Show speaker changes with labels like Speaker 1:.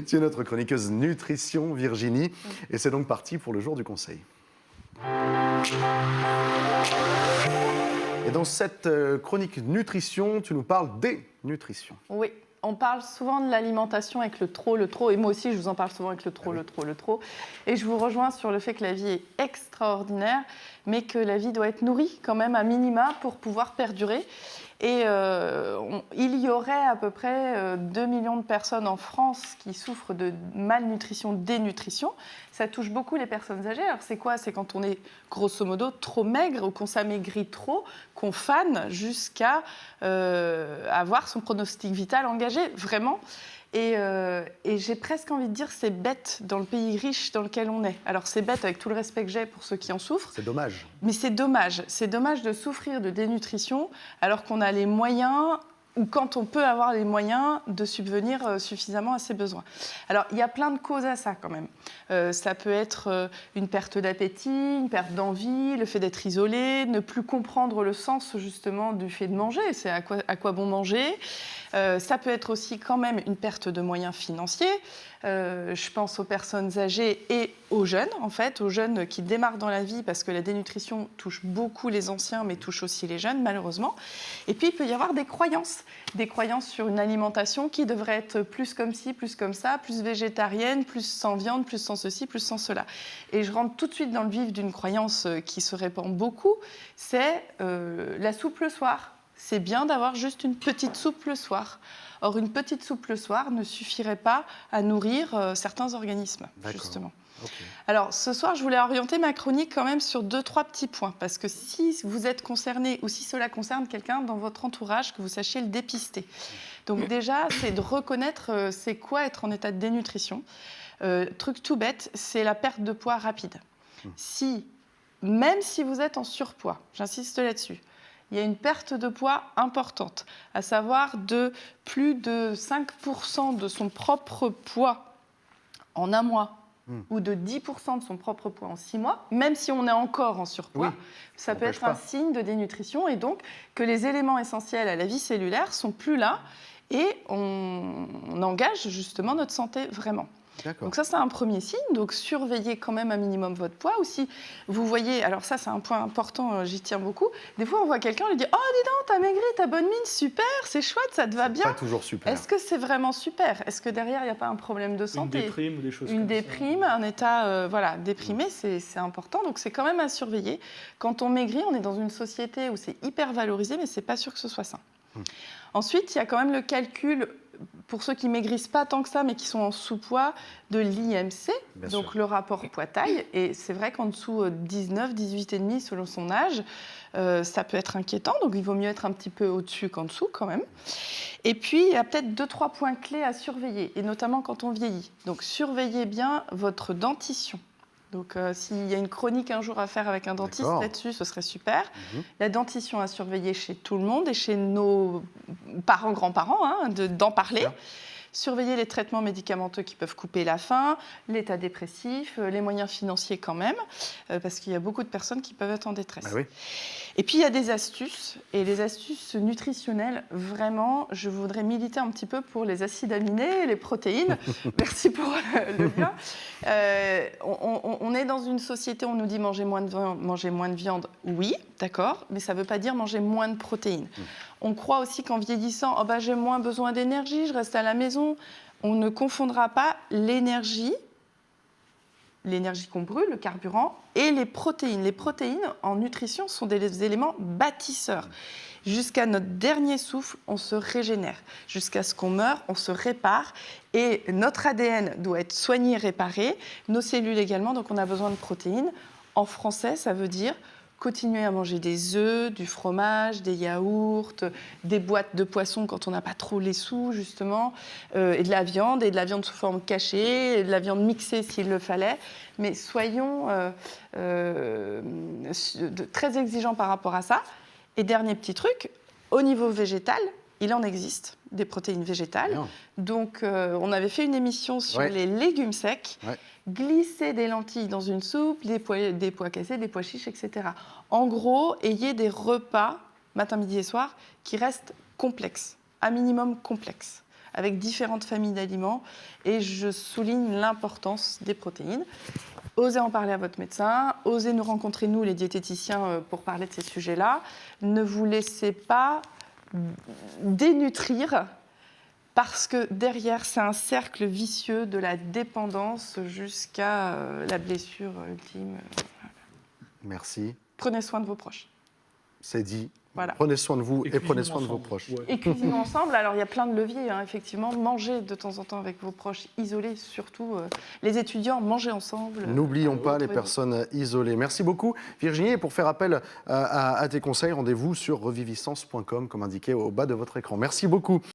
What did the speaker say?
Speaker 1: Tu es notre chroniqueuse nutrition, Virginie, et c'est donc parti pour le jour du conseil. Et dans cette chronique nutrition, tu nous parles des nutritions.
Speaker 2: Oui, on parle souvent de l'alimentation avec le trop, et moi aussi je vous en parle souvent avec le trop, le trop. Et je vous rejoins sur le fait que la vie est extraordinaire, mais que la vie doit être nourrie quand même à minima pour pouvoir perdurer. Et il y aurait à peu près 2 millions de personnes en France qui souffrent de malnutrition, dénutrition. Ça touche beaucoup les personnes âgées. Alors c'est quoi ? C'est quand on est grosso modo trop maigre ou qu'on s'amaigrit trop, qu'on fane jusqu'à avoir son pronostic vital engagé, vraiment. Et j'ai presque envie de dire c'est bête dans le pays riche dans lequel on est. Alors c'est bête avec tout le respect que j'ai pour ceux qui en souffrent.
Speaker 1: C'est dommage.
Speaker 2: Mais c'est dommage. C'est dommage de souffrir de dénutrition alors qu'on a les moyens, ou quand on peut avoir les moyens de subvenir suffisamment à ses besoins. Alors, il y a plein de causes à ça quand même. Ça peut être une perte d'appétit, une perte d'envie, le fait d'être isolé, ne plus comprendre le sens justement du fait de manger, c'est à quoi bon manger. Ça peut être aussi quand même une perte de moyens financiers. Je pense aux personnes âgées et aux jeunes, en fait, aux jeunes qui démarrent dans la vie, parce que la dénutrition touche beaucoup les anciens, mais touche aussi les jeunes, malheureusement. Et puis, il peut y avoir des croyances sur une alimentation qui devrait être plus comme ci, plus comme ça, plus végétarienne, plus sans viande, plus sans ceci, plus sans cela. Et je rentre tout de suite dans le vif d'une croyance qui se répand beaucoup, c'est la soupe le soir. C'est bien d'avoir juste une petite soupe le soir. Or, une petite soupe le soir ne suffirait pas à nourrir certains organismes, justement. Okay. Alors, ce soir, je voulais orienter ma chronique quand même sur 2-3 petits points, parce que si vous êtes concerné ou si cela concerne quelqu'un dans votre entourage, que vous sachiez le dépister. Donc déjà, c'est de reconnaître c'est quoi être en état de dénutrition. Truc tout bête, c'est la perte de poids rapide. Même si vous êtes en surpoids, j'insiste là-dessus, il y a une perte de poids importante, à savoir de plus de 5% de son propre poids en un mois ou de 10% de son propre poids en 6 mois, même si on est encore en surpoids, ça peut être un signe de dénutrition et donc que les éléments essentiels à la vie cellulaire sont plus là et on engage justement notre santé vraiment. D'accord. Donc ça, c'est un premier signe. Donc surveillez quand même un minimum votre poids. Ou si vous voyez, alors ça, c'est un point important, j'y tiens beaucoup. Des fois, on voit quelqu'un, on lui dit « Oh, dis donc, t'as maigri, t'as bonne mine, super, c'est chouette, ça te va bien. »
Speaker 1: Pas toujours super.
Speaker 2: Est-ce que c'est vraiment super ? Est-ce que derrière, il n'y a pas un problème de santé ?
Speaker 3: Une déprime ou des choses comme ça.
Speaker 2: Une déprime, un état déprimé, c'est important. Donc c'est quand même à surveiller. Quand on maigrit, on est dans une société où c'est hyper valorisé, mais c'est pas sûr que ce soit sain. Ensuite, il y a quand même le calcul, pour ceux qui maigrissent pas tant que ça, mais qui sont en sous-poids, de l'IMC, donc le rapport poids-taille. Et c'est vrai qu'en dessous 19, 18,5 selon son âge, ça peut être inquiétant. Donc il vaut mieux être un petit peu au-dessus qu'en dessous quand même. Et puis, il y a peut-être 2-3 points clés à surveiller, et notamment quand on vieillit. Donc surveillez bien votre dentition. Donc, s'il y a une chronique un jour à faire avec un dentiste là-dessus, ce serait super. La dentition à surveiller chez tout le monde et chez nos parents, grands-parents, d'en parler. Surveiller les traitements médicamenteux qui peuvent couper la faim, l'état dépressif, les moyens financiers quand même, parce qu'il y a beaucoup de personnes qui peuvent être en détresse.
Speaker 1: Ah oui.
Speaker 2: Et puis, il y a des astuces, et les astuces nutritionnelles, vraiment, je voudrais militer un petit peu pour les acides aminés, les protéines. Merci pour le lien. On est dans une société où on nous dit manger moins de viande, oui, d'accord, mais ça ne veut pas dire manger moins de protéines. On croit aussi qu'en vieillissant, j'ai moins besoin d'énergie, je reste à la maison. On ne confondra pas l'énergie qu'on brûle, le carburant, et les protéines. Les protéines, en nutrition, sont des éléments bâtisseurs. Jusqu'à notre dernier souffle, on se régénère. Jusqu'à ce qu'on meure, on se répare. Et notre ADN doit être soigné, réparé. Nos cellules également, donc on a besoin de protéines. En français, ça veut dire continuer à manger des œufs, du fromage, des yaourts, des boîtes de poissons quand on n'a pas trop les sous, justement, et de la viande sous forme cachée, et de la viande mixée s'il le fallait. Mais soyons très exigeants par rapport à ça. Et dernier petit truc, au niveau végétal, il en existe des protéines végétales. Bien. Donc, on avait fait une émission sur les légumes secs. Glisser des lentilles dans une soupe, des pois cassés, des pois chiches, etc. En gros, ayez des repas, matin, midi et soir, qui restent complexes. à minimum complexes, avec différentes familles d'aliments. Et je souligne l'importance des protéines. Osez en parler à votre médecin, osez nous rencontrer, nous, les diététiciens, pour parler de ces sujets-là. Ne vous laissez pas dénutrir, parce que derrière, c'est un cercle vicieux de la dépendance jusqu'à la blessure ultime.
Speaker 1: Merci.
Speaker 2: Prenez soin de vos proches.
Speaker 1: C'est dit.
Speaker 2: Voilà.
Speaker 1: Prenez soin de vous et prenez
Speaker 3: cuisinons
Speaker 1: soin de vos
Speaker 3: ensemble.
Speaker 1: proches.
Speaker 3: Ouais.
Speaker 2: Et cuisinons ensemble. Alors, il y a plein de leviers, hein, effectivement. Mangez de temps en temps avec vos proches isolés, surtout les étudiants, mangez ensemble.
Speaker 1: N'oublions pas les
Speaker 2: retrouvez-vous.
Speaker 1: personnes isolées. Merci beaucoup, Virginie. Et pour faire appel à tes conseils, rendez-vous sur revivissance.com, comme indiqué au bas de votre écran. Merci beaucoup.